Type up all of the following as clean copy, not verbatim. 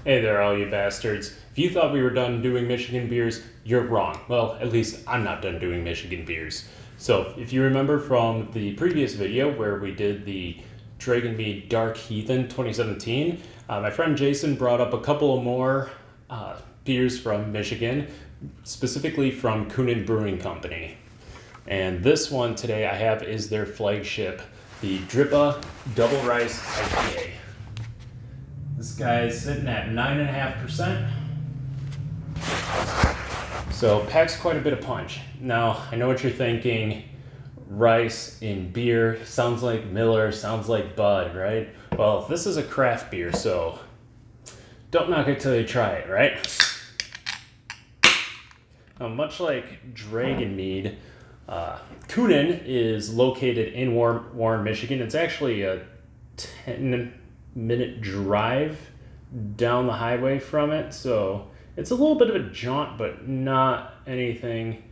Hey there, all you bastards. If you thought we were done doing Michigan beers, you're wrong. Well, at least I'm not done doing Michigan beers. So, if you remember from the previous video where we did the Dragonmead Dark Heathen 2017, my friend Jason brought up a couple of more beers from Michigan, specifically from Kuhnhenn Brewing Company. And this one today I have is their flagship, the DRIPA Double Rice IPA. This guy is sitting at 9.5%. So packs quite a bit of punch. Now, I know what you're thinking. Rice in beer sounds like Miller, sounds like Bud, right? Well, this is a craft beer, so don't knock it till you try it, right? Now, much like Dragonmead, Kuhnhenn is located in Warren, Michigan. It's actually a 10-minute drive down the highway from it, so it's a little bit of a jaunt, but not anything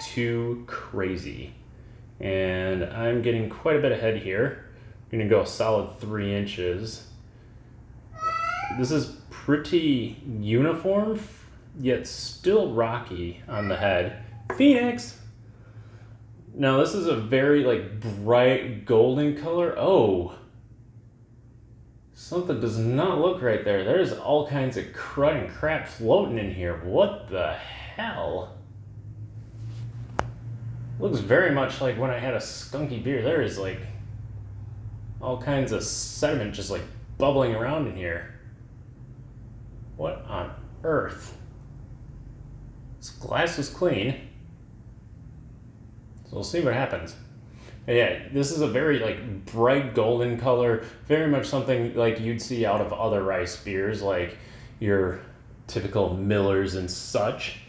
too crazy. And I'm getting quite a bit ahead here. I'm gonna go a solid 3 inches. This is pretty uniform, yet still rocky on the head. Phoenix! Now this is a very bright golden color. Oh! Something does not look right there. There's all kinds of crud and crap floating in here. What the hell? Looks very much like when I had a skunky beer. There is all kinds of sediment just bubbling around in here. What on earth? This glass is clean. So we'll see what happens. But yeah, this is a very bright golden color, very much something like you'd see out of other rice beers, like your typical Millers and such.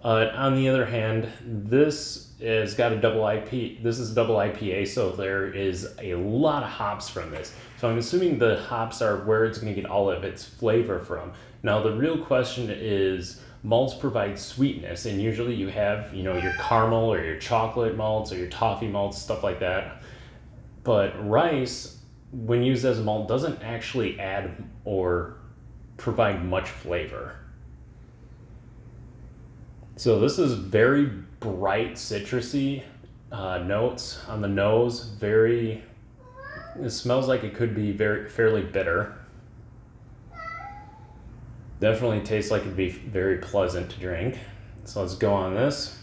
On the other hand, this has got a double IP. This is a double IPA, so there is a lot of hops from this. So I'm assuming the hops are where it's going to get all of its flavor from. Now the real question is, malts provide sweetness, and usually you have, your caramel or your chocolate malts or your toffee malts, stuff like that. But rice, when used as a malt, doesn't actually add or provide much flavor. So this is very bright citrusy notes on the nose. It smells like it could be fairly bitter. Definitely tastes like it'd be very pleasant to drink. So let's go on this.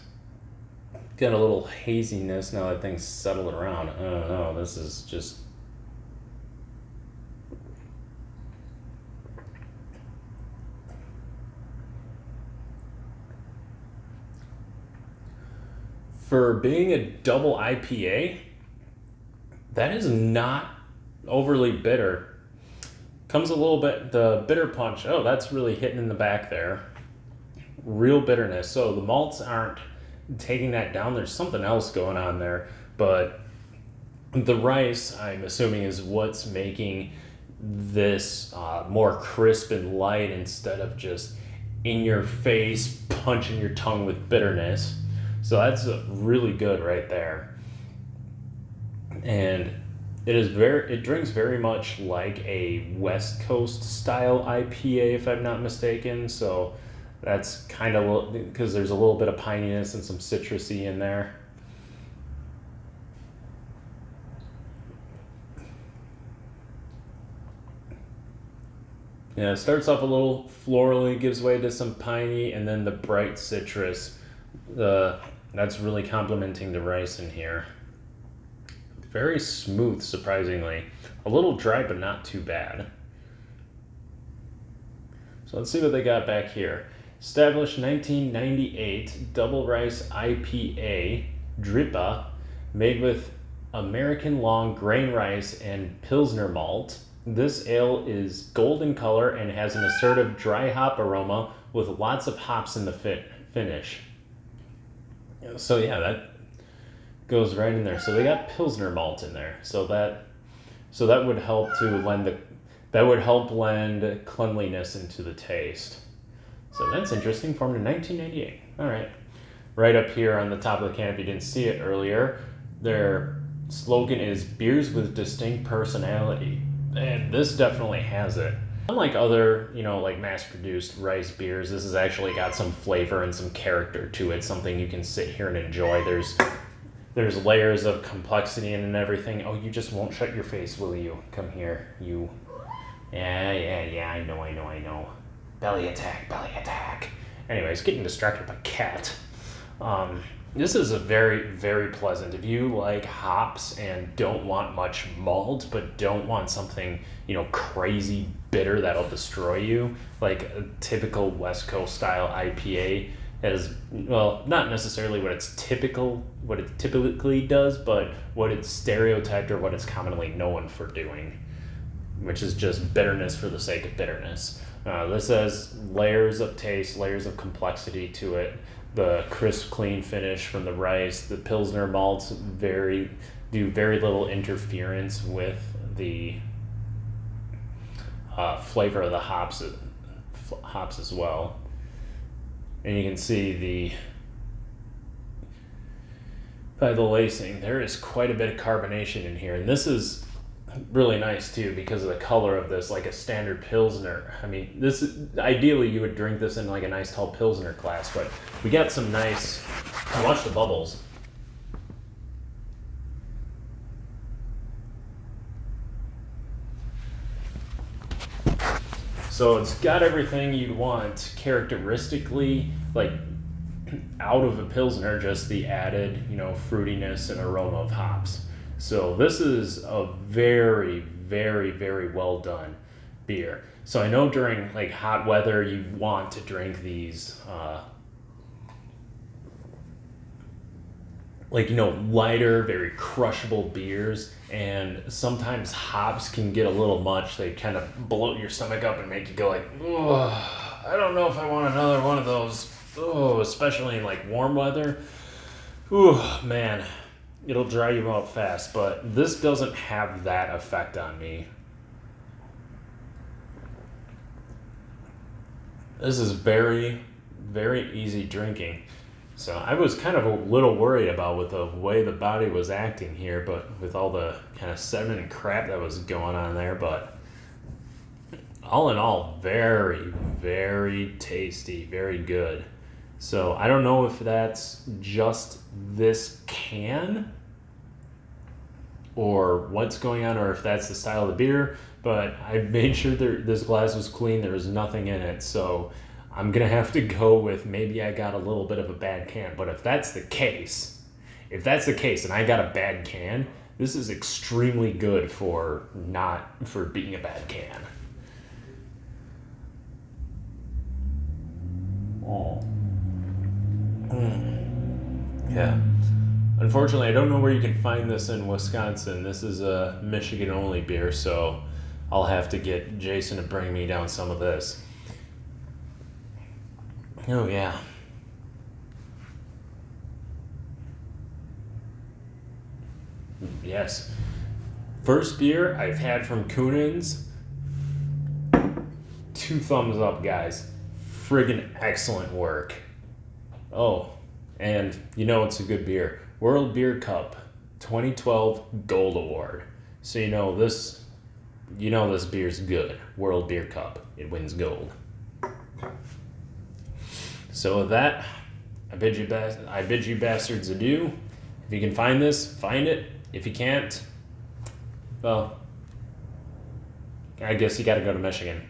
Got a little haziness now that things settled around. I don't know, this is just... For being a double IPA, that is not overly bitter. Comes a little bit, the bitter punch, oh, that's really hitting in the back there. Real bitterness. So the malts aren't taking that down. There's something else going on there. But the rice, I'm assuming, is what's making this more crisp and light instead of just in your face, punching your tongue with bitterness. So that's really good right there. And it drinks very much like a West Coast style IPA, if I'm not mistaken. So that's kind of, because there's a little bit of pininess and some citrusy in there. Yeah, it starts off a little florally, gives way to some piney, and then the bright citrus. That's really complementing the rice in here. Very smooth, surprisingly. A little dry, but not too bad. So let's see what they got back here. Established 1998, double rice IPA, DRIPA, made with American long grain rice and Pilsner malt. This ale is golden color and has an assertive dry hop aroma with lots of hops in the finish. So yeah, that goes right in there. So they got Pilsner malt in there. So that would help lend cleanliness into the taste. So that's interesting. Formed in 1998. All right. Right up here on the top of the can, if you didn't see it earlier, their slogan is "Beers with Distinct Personality," and this definitely has it. Unlike other, like mass-produced rice beers, this has actually got some flavor and some character to it, something you can sit here and enjoy. There's layers of complexity in and everything. Oh, you just won't shut your face, will you? Come here, you. Yeah, I know. Belly attack. Anyways, getting distracted by cat. This is a very, very pleasant. If you like hops and don't want much malt, but don't want something, crazy bitter that'll destroy you, like a typical West Coast style IPA is, well, not necessarily what it typically does, but what it's stereotyped or what it's commonly known for doing, which is just bitterness for the sake of bitterness. This has layers of taste, layers of complexity to it. The crisp, clean finish from the rice. The Pilsner malts do very little interference with the flavor of the hops as well. And you can see by the lacing, there is quite a bit of carbonation in here. And this is really nice too because of the color of this, like a standard Pilsner. I mean, ideally you would drink this in like a nice tall Pilsner glass, but we got some nice, watch the bubbles. So it's got everything you'd want characteristically, like out of a Pilsner, just the added, fruitiness and aroma of hops. So this is a very, very, very well done beer. So I know during like hot weather, you want to drink these, lighter, very crushable beers. And sometimes hops can get a little much. They kind of bloat your stomach up and make you go like, oh, I don't know if I want another one of those. Oh, especially in like warm weather. Oh, man. It'll dry you out fast, but this doesn't have that effect on me. This is very, very easy drinking. So I was kind of a little worried about with the way the body was acting here, but with all the kind of sediment and crap that was going on there, but all in all, very, very tasty, very good. So I don't know if that's just this can or what's going on, or if that's the style of the beer, but I made sure this glass was clean. There was nothing in it. So I'm going to have to go with maybe I got a little bit of a bad can. But if that's the case and I got a bad can, this is extremely good for being a bad can. Oh. Yeah. Unfortunately, I don't know where you can find this in Wisconsin. This is a Michigan-only beer, so I'll have to get Jason to bring me down some of this. Oh, yeah. Yes. First beer I've had from Kuhnhenn's. 2 thumbs up, guys. Friggin' excellent work. Oh, and it's a good beer. World Beer Cup 2012 Gold Award. So this beer's good. World Beer Cup. It wins gold. So with that, I bid you bastards adieu. If you can find this, find it. If you can't, well, I guess you gotta go to Michigan.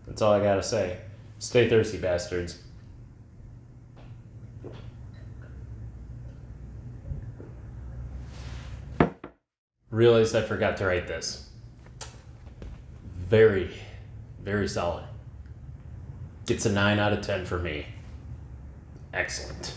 That's all I gotta say. Stay thirsty, bastards. Realized I forgot to write this. Very, very solid. Gets a 9 out of 10 for me. Excellent.